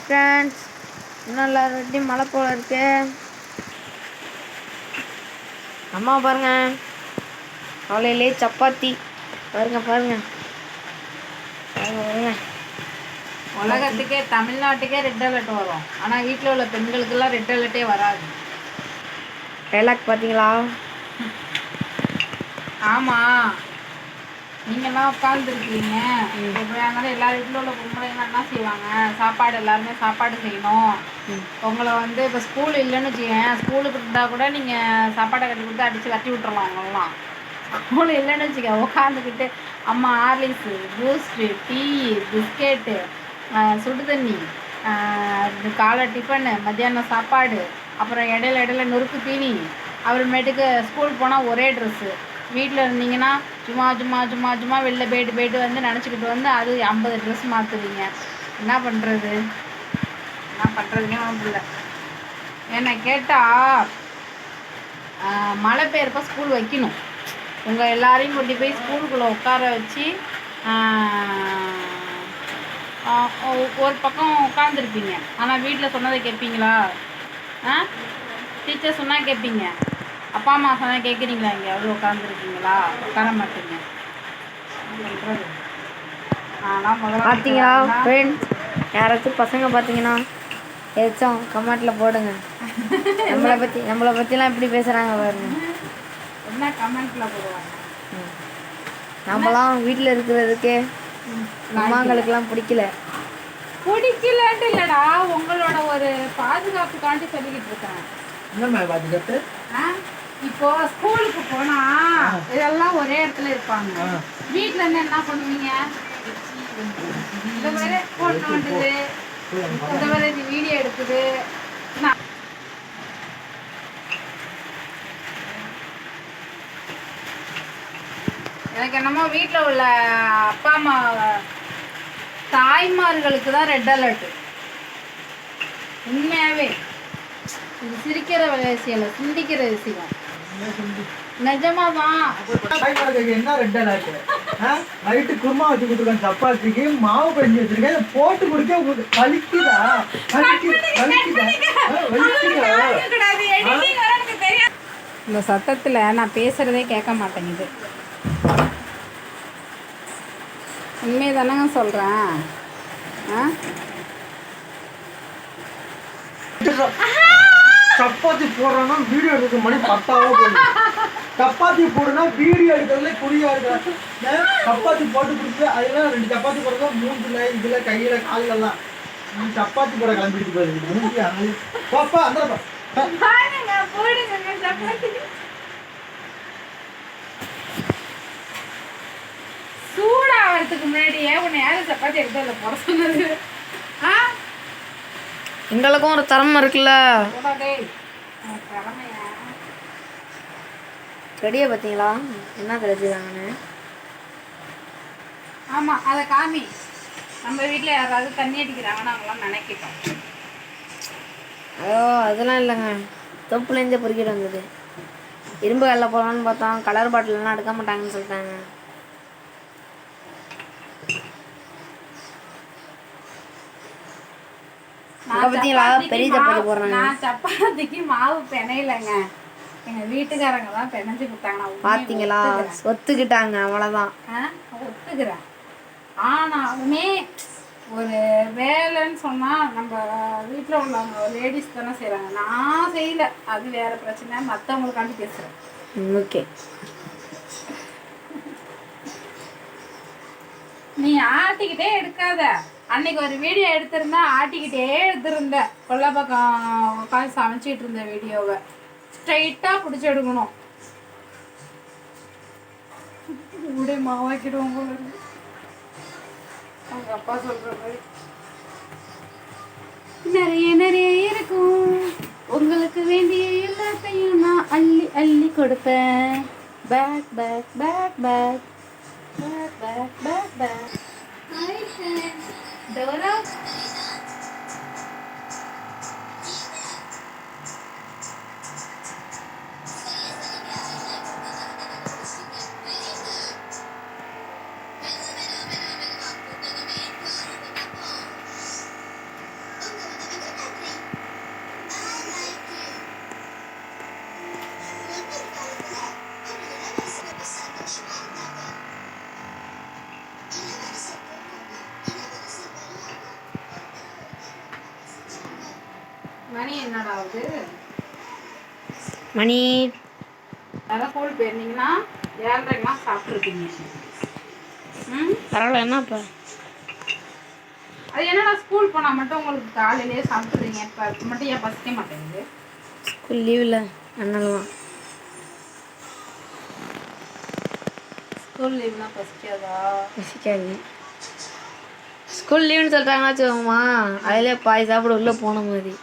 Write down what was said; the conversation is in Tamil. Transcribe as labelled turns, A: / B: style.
A: ஃப்ரெண்ட்ஸ், இன்னும் எல்லாரும் மழை போல இருக்கு. அம்மா பாருங்க, காலையிலே சப்பாத்தி பாருங்க பாருங்க பாருங்க பாருங்க.
B: உலகத்துக்கே தமிழ்நாட்டுக்கே ரெட் அலர்ட் வரும், ஆனால் வீட்டில் உள்ள பெண்களுக்கெல்லாம் ரெட் அலர்ட்டே வராது.
A: டைலாக் பார்த்தீங்களா?
B: ஆமாம், நீங்கள்லாம் உட்காந்துருக்கீங்க. எப்படி இருந்தாலும் எல்லா வீட்டில் உள்ள பொம்பளைங்க என்ன செய்வாங்க? சாப்பாடு, எல்லாருமே சாப்பாடு செய்யணும். உங்களை வந்து இப்போ ஸ்கூல் இல்லைன்னு வச்சுக்கேன், ஸ்கூலுக்கு இருந்தால் கூட நீங்கள் சாப்பாடை கட்டி கொடுத்து அடித்து வட்டி விட்டுறலாம். அவங்களெலாம் ஸ்கூல் இல்லைன்னு வச்சுக்க, உட்காந்துக்கிட்டு அம்மா ஹார்லிக்ஸு, பூஸ்ட்டு, டீ, பிஸ்கெட்டு, சுடு தண்ணி, காலை டிஃபனு, மத்தியானம் சாப்பாடு, அப்புறம் இடையில நொறுக்கு தீனி, அப்புறமேட்டுக்கு ஸ்கூல் போனால் ஒரே ட்ரெஸ்ஸு. வீட்டில் இருந்தீங்கன்னா சும்மா வெளில போயிட்டு வந்து நினச்சிக்கிட்டு வந்து அது 50 ட்ரெஸ் மாற்றுவீங்க. என்ன பண்ணுறதுனே ஒன்றும் இல்லை. என்னை கேட்டால் மழை பெய்யறப்ப ஸ்கூல் வைக்கணும். உங்கள் எல்லாரையும் கொண்டு போய் ஸ்கூலுக்குள்ளே உட்கார வச்சு ஒரு பக்கம் உட்காந்துருப்பீங்க. ஆனால் வீட்டில் சொன்னதை கேட்பீங்களா? டீச்சர் சொன்னால் கேட்பீங்க, அப்பா அம்மா சொன்னால் கேட்குறீங்களா? எங்கேயாவது உட்காந்துருக்கீங்களா? உட்கார மாட்டீங்க.
A: பார்த்தீங்களா ஃப்ரெண்ட்ஸ்? யாராச்சும் பசங்க பார்த்தீங்கன்னா ஏதாச்சும் கமெண்ட்டில் போடுங்க. நம்மளை பற்றிலாம் எப்படி பேசுகிறாங்க பாருங்க.
B: என்ன கமெண்ட்டில் போடுவாங்க?
A: நம்மளாம் வீட்டில் இருக்கிறதுக்கே அம்மாங்களுக்கெல்லாம்
B: பிடிக்கலன்ட்டு இல்லைடா, உங்களோட ஒரு பாதுகாப்புக்காண்டி சொல்லிக்கிட்டு இருக்கேன். இப்போ ஸ்கூலுக்கு போனா இதெல்லாம் ஒரே இடத்துல இருப்பாங்க. வீட்டுல இருந்து என்ன பண்ணுவீங்க? இந்த மாதிரி போன் நோண்டுது, இந்த மாதிரி வீடியோ எடுக்குது. எனக்கு என்னமோ வீட்டில் உள்ள அப்பா அம்மா தாய்மார்களுக்கு தான் ரெட் அலர்ட். உண்மையாவே இது சிரிக்கிற விஷயம் இல்லை, சிந்திக்கிற விஷயம். நிஜமாதான்.
C: என்ன ரெட் அலர்ட்? நைட்டு குருமா வச்சு கொடுத்துருக்கேன், சப்பாத்திக்கு மாவு கஞ்சி வச்சிருக்கேன், போட்டு கொடுக்க உங்களுக்கு வலிக்குதா?
B: இந்த சத்தத்தில் நான் பேசுறதே கேட்க மாட்டேங்குது. உண்மையை தானங்க சொல்கிறேன்.
C: சப்பாத்தி போடுறோன்னா வீடியோ எடுக்க மணி 10 போடுது. சப்பாத்தி போடுனா வீடியோ எடுக்கிறதுல குறியா இருக்கு. சப்பாத்தி போட்டு கொடுத்து அதெல்லாம் 2 சப்பாத்தி போடுறதா மூஞ்சில இதில் கையில் காலெல்லாம் சப்பாத்தி போட கிளம்பிட்டு போயிருக்கு. பாப்பா அந்த
B: சூடாகிறதுக்கு முன்னாடியே உன்னை யாரும் சப்பாத்தி எடுத்து அதில் போட சொன்னது?
A: எங்களுக்கும் ஒரு திறமை இருக்குல்ல. ரெடியா பார்த்தீங்களா என்ன தெரிஞ்சுதாங்கன்னு?
B: ஆமாம், அதை காமி. நம்ம வீட்டில் யாராவது தண்ணி அடிக்கிறாங்கன்னு அவங்களாம் நினைக்கிட்டோம்.
A: ஐயோ அதெல்லாம் இல்லைங்க, தொப்புலேருந்தே பொறுக்கிட்டு வந்தது. இரும்பு கல்ல போகலான்னு பார்த்தோம், கலர் பாட்டிலெலாம் எடுக்க மாட்டாங்கன்னு சொல்லிட்டாங்க. பார்த்தீங்களா பெரிய சப்பாத்தி போடுறாங்க.
B: நான் சப்பாத்திக்கு மாவு பிணையிலங்க, எங்க வீட்டுக்காரங்க தான் பிணைஞ்சு கொடுத்தாங்க.
A: பார்த்தீங்களா, ஒத்துக்கிட்டாங்க, அவ்வளோதான்.
B: ஒத்துக்கிறேன். ஆனாலுமே ஒரு வேலைன்னு சொன்னால் நம்ம வீட்டில் உள்ளவங்க லேடிஸ் தானே செய்கிறாங்க. நான் செய்யலை, அது வேற பிரச்சனை. மற்றவங்களுக்காண்டி பேசுகிறேன்.
A: ஓகே,
B: நீ ஆட்டிக்கிட்டே எடுக்காத. அன்னைக்கு ஒரு வீடியோ எடுத்திருந்தா ஆட்டிக்கிட்டே எடுத்திருந்த கொல்ல பக்கம் உட்காந்து சமைச்சிட்டு இருந்த வீடியோவை ஸ்ட்ரைட்டாக பிடிச்சி எடுக்கணும். கூட மாவாக்கிடுவோம் போல இருக்கு. அவங்க அப்பா சொல்ற மாதிரி நிறைய இருக்கும். உங்களுக்கு வேண்டிய எல்லாத்தையும் நான் அள்ளி அள்ளி கொடுப்பேன். Back back back back back back back back. Dora. மணி என்னடா ஆகுது?
A: மணி
B: அதான் ஸ்கூல் போயிருந்தீங்கன்னா 7:30க்கெல்லாம் சாப்பிட்ருப்பீங்க. ம்,
A: பரவாயில்ல என்ன இப்போ
B: அது என்னடா ஸ்கூல் போனால் மட்டும் உங்களுக்கு காலையிலேயே சாப்பிட்றீங்க, இப்போ மட்டும் ஏன் பசிக்க மாட்டேங்குது?
A: ஸ்கூல் லீவில் அதனால தான்.
B: ஸ்கூல் லீவ்னா பசிக்காதா?
A: பசிக்காது. ஸ்கூல் லீவுன்னு சொல்லிட்டாங்கன்னா வச்சுக்கோங்கம்மா அதிலே பாதி சாப்பிட உள்ளே போன மாதிரி.